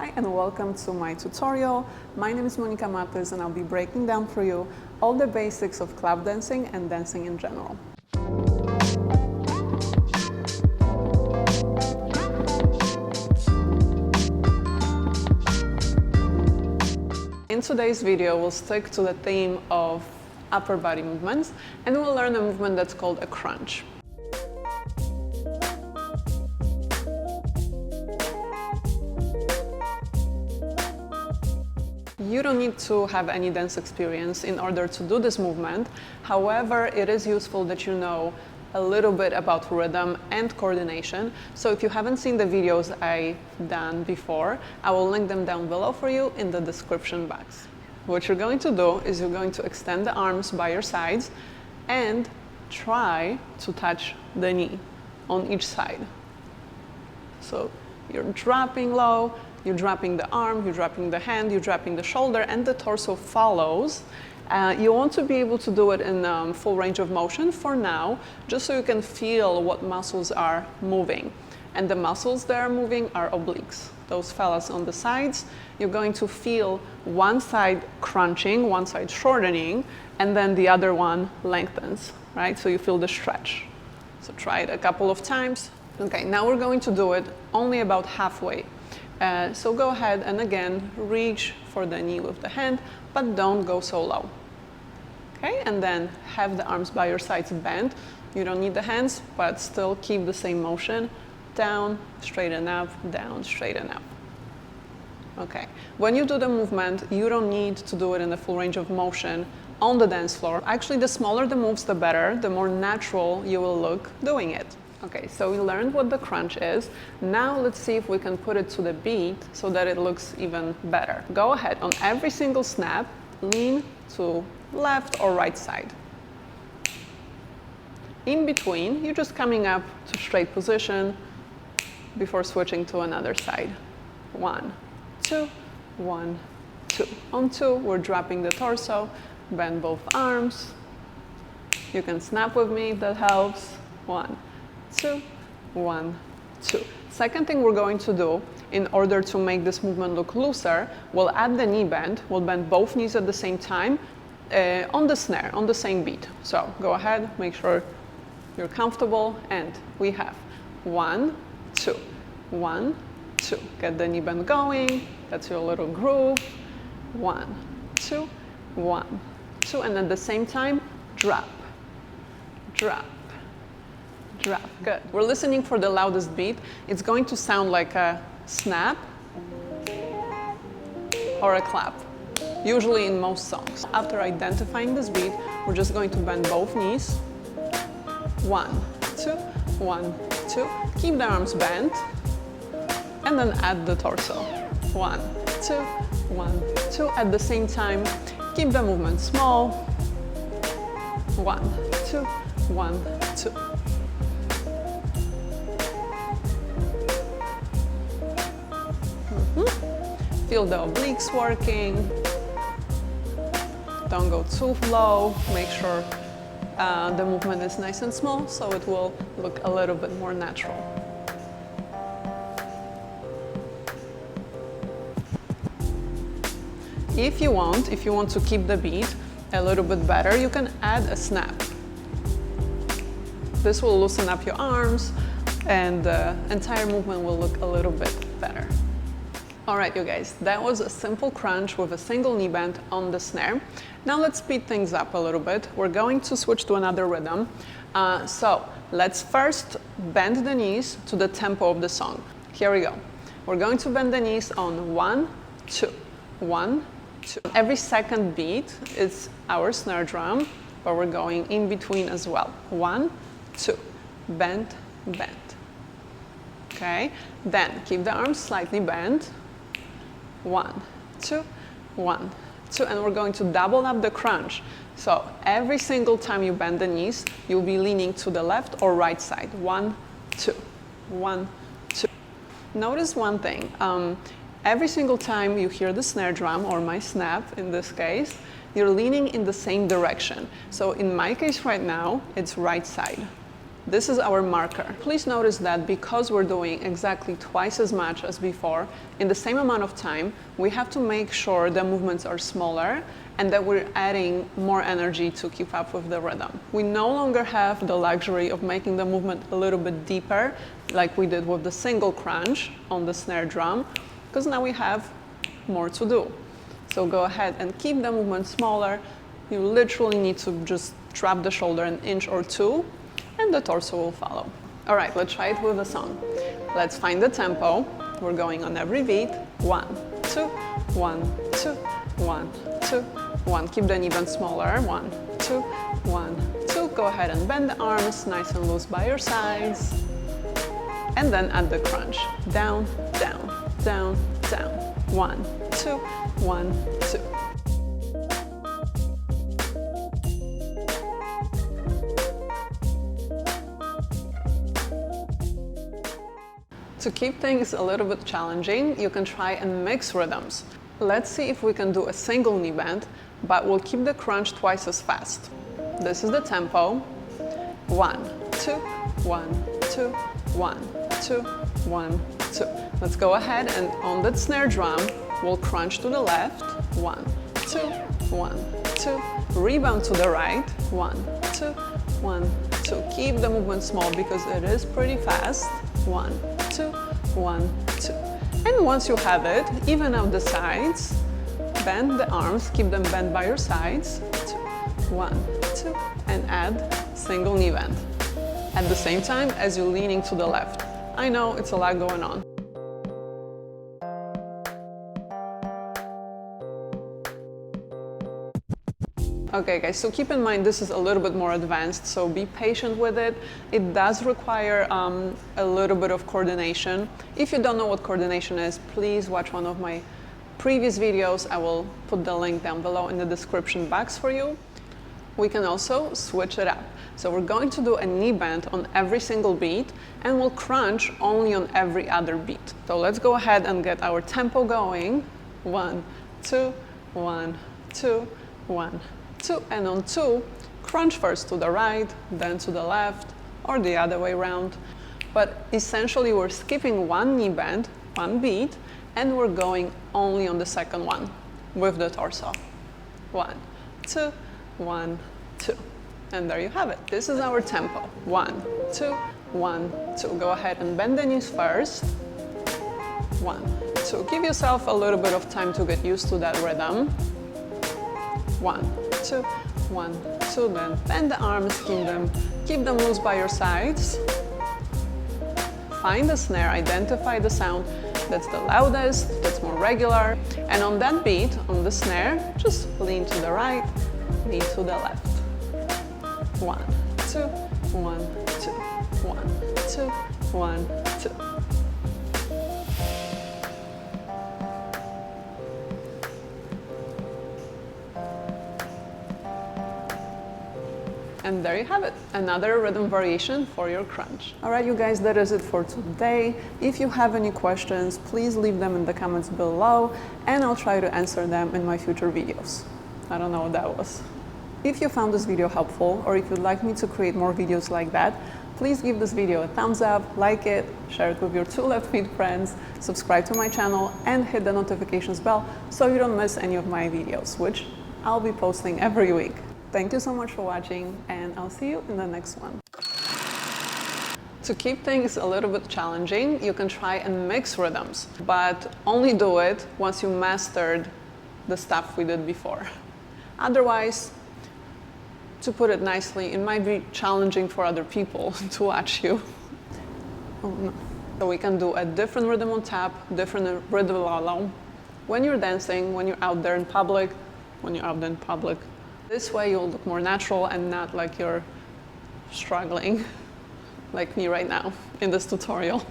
Hi and welcome to my tutorial. My name is Monika.matys and I'll be breaking down for you all the basics of club dancing and dancing in general. In today's video, we'll stick to the theme of upper body movements and we'll learn a movement that's called a crunch. You don't need to have any dance experience in order to do this movement. However, it is useful that you know a little bit about rhythm and coordination. So if you haven't seen the videos I've done before, I will link them down below for you in the description box. What you're going to do is you're going to extend the arms by your sides and try to touch the knee on each side. So you're dropping low, you're dropping the arm, you're dropping the hand, you're dropping the shoulder, and the torso follows. You want to be able to do it in full range of motion for now, just so you can feel what muscles are moving. And the muscles that are moving are obliques. Those fellas on the sides, you're going to feel one side crunching, one side shortening, and then the other one lengthens, right? So you feel the stretch. So try it a couple of times. Okay, now we're going to do it only about halfway. So go ahead and again reach for the knee with the hand, but don't go so low. Okay, and then have the arms by your sides bent. You don't need the hands, but still keep the same motion. Down, straighten up, down, straighten up. Okay, when you do the movement, you don't need to do it in the full range of motion on the dance floor. Actually, the smaller the moves, the better, the more natural you will look doing it. Okay, so we learned what the crunch is. Now let's see if we can put it to the beat so that it looks even better. Go ahead, on every single snap, lean to left or right side. In between, you're just coming up to straight position before switching to another side. 1, 2, 1, 2. On 2, we're dropping the torso, bend both arms. You can snap with me if that helps. 1, 2, 1, 2. Second thing we're going to do in order to make this movement look looser, we'll add the knee bend. We'll bend both knees at the same time on the snare, on the same beat. So go ahead, make sure you're comfortable, and we have 1, 2, 1, 2. Get the knee bend going. That's your little groove. 1, 2, 1, 2, and at the same time, drop, drop, drop. Good. We're listening for the loudest beat. It's going to sound like a snap or a clap, usually in most songs. After identifying this beat, we're just going to bend both knees. 1, 2, 1, 2. Keep the arms bent, and then add the torso. 1, 2, 1, 2. At the same time, keep the movement small. 1, 2, 1, 2. Feel the obliques working. Don't go too low. Make sure the movement is nice and small so it will look a little bit more natural. If you want to keep the beat a little bit better, you can add a snap. This will loosen up your arms and the entire movement will look a little bit better. All right, you guys, that was a simple crunch with a single knee bend on the snare. Now let's speed things up a little bit. We're going to switch to another rhythm. So let's first bend the knees to the tempo of the song. Here we go. We're going to bend the knees on 1, 2, 1, 2. Every second beat is our snare drum, but we're going in between as well. 1, 2, bend, bend. Okay, then keep the arms slightly bent. 1, 2, 1, 2, and we're going to double up the crunch. So every single time you bend the knees, you'll be leaning to the left or right side. 1, 2, 1, 2. Notice one thing. Every single time you hear the snare drum, or my snap in this case, you're leaning in the same direction. So in my case right now, it's right side. This is our marker. Please notice that because we're doing exactly twice as much as before, in the same amount of time, we have to make sure the movements are smaller and that we're adding more energy to keep up with the rhythm. We no longer have the luxury of making the movement a little bit deeper, like we did with the single crunch on the snare drum, because now we have more to do. So go ahead and keep the movement smaller. You literally need to just drop the shoulder an inch or two, and the torso will follow. All right, let's try it with a song. Let's find the tempo. We're going on every beat. 1, 2, 1, 2, 1, 2, 1. Keep the knee bend smaller. 1, 2, 1, 2. Go ahead and bend the arms nice and loose by your sides. And then add the crunch. Down, down, down, down. 1, 2, 1, 2. To keep things a little bit challenging, you can try and mix rhythms. Let's see if we can do a single knee bend, but we'll keep the crunch twice as fast. This is the tempo. 1, 2, 1, 2, 1, 2, 1, 2. Let's go ahead and on that snare drum, we'll crunch to the left. 1, 2, 1, 2. Rebound to the right. 1, 2, 1, 2. Keep the movement small because it is pretty fast. 1, 2, 1, 2. And once you have it, even out the sides, bend the arms, keep them bent by your sides. 2, 1, 2, and add single knee bend. At the same time as you're leaning to the left. I know it's a lot going on. Okay guys, so keep in mind this is a little bit more advanced, so be patient with it. It does require a little bit of coordination. If you don't know what coordination is, please watch one of my previous videos. I will put the link down below in the description box for you. We can also switch it up. So we're going to do a knee bend on every single beat and we'll crunch only on every other beat. So let's go ahead and get our tempo going. 1, 2, 1, 2, 1, 2, and on 2, crunch first to the right, then to the left, or the other way around. But essentially we're skipping one knee bend, one beat, and we're going only on the second one with the torso. 1, 2, 1, 2. And there you have it. This is our tempo. 1, 2, 1, 2. Go ahead and bend the knees first. 1, 2. Give yourself a little bit of time to get used to that rhythm. 1, 2, 1, 2. Then bend the arms, keep them loose by your sides. Find the snare, identify the sound that's the loudest, that's more regular. And on that beat, on the snare, just lean to the right, lean to the left. 1, 2, 1, 2, 1, 2, 1, 2. And there you have it, another rhythm variation for your crunch. All right, you guys, that is it for today. If you have any questions, please leave them in the comments below and I'll try to answer them in my future videos. I don't know what that was. If you found this video helpful or if you'd like me to create more videos like that, please give this video a thumbs up, like it, share it with your 2 left feet friends, subscribe to my channel and hit the notifications bell so you don't miss any of my videos, which I'll be posting every week. Thank you so much for watching and I'll see you in the next one. To keep things a little bit challenging, you can try and mix rhythms, but only do it once you mastered the stuff we did before. Otherwise, to put it nicely, it might be challenging for other people to watch you. Oh no. So we can do a different rhythm on tap, different rhythm along. When you're dancing, when you're out there in public, This way you'll look more natural and not like you're struggling like me right now in this tutorial.